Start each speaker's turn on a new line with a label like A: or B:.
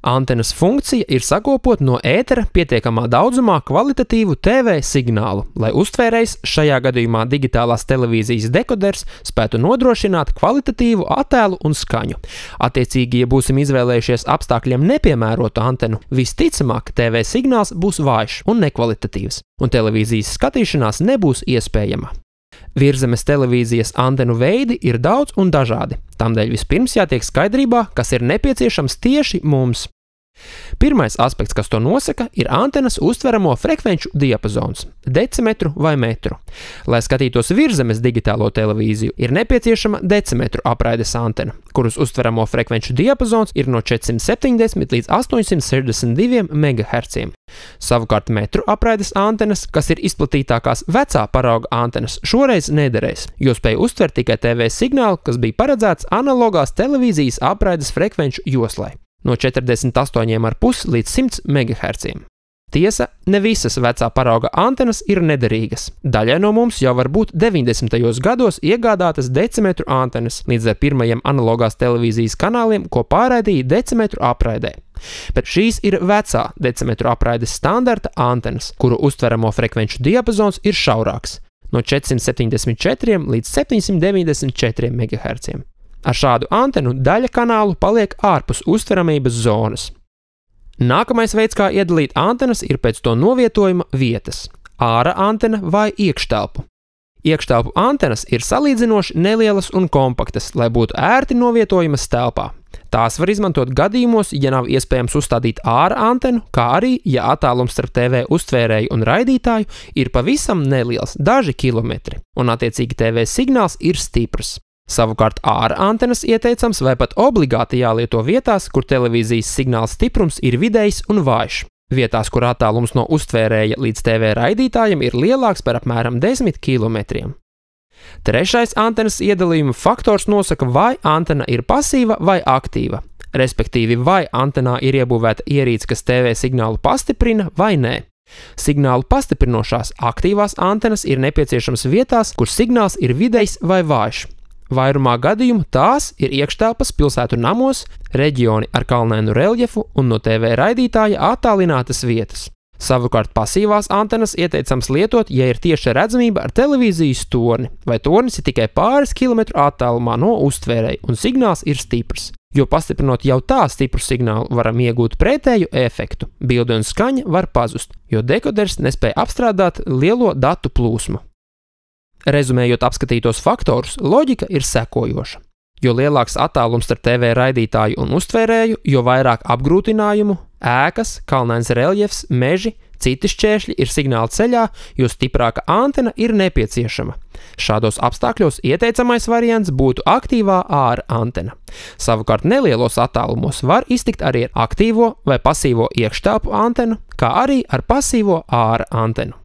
A: Antenas funkcija ir sakopot no ētera pietiekamā daudzumā kvalitatīvu TV signālu, lai uztvērējs, šajā gadījumā digitālās televīzijas dekoders, spētu nodrošināt kvalitatīvu attēlu un skaņu. Attiecīgi, ja būsim izvēlējušies apstākļiem nepiemērotu antenu, visticamāk TV signāls būs vājš un nekvalitatīvs, un televīzijas skatīšanās nebūs iespējama. Virszemes televīzijas antenu veidi ir daudz un dažādi, tādēļ vispirms jātiek skaidrībā, kas ir nepieciešams tieši mums. Pirmais aspekts, kas to nosaka, ir antenas uztveramo frekvenču diapazons – decimetru vai metru. Lai skatītos virszemes digitālo televīziju, ir nepieciešama decimetru apraides antena, kuras uztveramo frekvenču diapazons ir no 470 līdz 862 MHz. Savukārt metru apraides antenas, kas ir izplatītākās vecā parauga antenas, šoreiz nederēs, jo spēj uztvert tikai TV signālu, kas bija paredzēts analogās televīzijas apraides frekvenču joslai no 48,5 līdz 100 MHz. Tiesa, ne visas vecā parauga antenas ir nederīgas. Daļai no mums jau var būt 90. gados iegādātas decimetru antenas līdz ar pirmajiem analogās televīzijas kanāliem, ko pārraidīja decimetru apraidē. Bet šīs ir vecā decimetru apraides standarta antenas, kuru uztveramo frekvenču diapazons ir šaurāks – no 474 līdz 794 MHz. Ar šādu antenu daļa kanālu paliek ārpus uztveramības zonas. Nākamais veids, kā iedalīt antenas, ir pēc to novietojuma vietas – āra antena vai iekštelpu. Iekštelpu antenas ir salīdzinoši nelielas un kompaktas, lai būtu ērti novietojamas telpā. Tās var izmantot gadījumos, ja nav iespējams uzstādīt āra antenu, kā arī, ja attālums starp TV uztvērēju un raidītāju ir pavisam neliels, daži kilometri, un attiecīgi TV signāls ir stiprs. Savukārt āra antenas ieteicams vai pat obligāti jālieto vietās, kur televīzijas signāla stiprums ir vidējs un vājš. Vietās, kur attālums no uztvērēja līdz TV raidītājam ir lielāks par apmēram 10 km. Trešais antenas iedalījuma faktors nosaka, vai antena ir pasīva vai aktīva, respektīvi vai antenā ir iebūvēta ierīce, kas TV signālu pastiprina vai nē. Signālu pastiprinošās aktīvās antenas ir nepieciešams vietās, kur signāls ir vidējs vai vājš. Vairumā gadījumu tās ir iekštelpas pilsētu namos, reģioni ar kalnainu reljefu un no TV raidītāja attālinātas vietas. Savukārt pasīvās antenas ieteicams lietot, ja ir tieša redzamība ar televīzijas torni, vai tornis ir tikai pāris kilometru attālumā no uztvērēja un signāls ir stiprs. Jo pastiprinot jau tā stipru signālu, varam iegūt pretēju efektu. Bilde un skaņa var pazust, jo dekoders nespēja apstrādāt lielo datu plūsmu. Rezumējot apskatītos faktorus, loģika ir sekojoša. Jo lielāks attālums starp TV raidītāju un uztvērēju, jo vairāk apgrūtinājumu, ēkas, kalnains reljefs, meži, citi šķēršļi ir signāla ceļā, jo stiprāka antena ir nepieciešama. Šādos apstākļos ieteicamais variants būtu aktīvā āra antena. Savukārt nelielos attālumos var iztikt arī ar aktīvo vai pasīvo iekštelpu antenu, kā arī ar pasīvo āra antenu.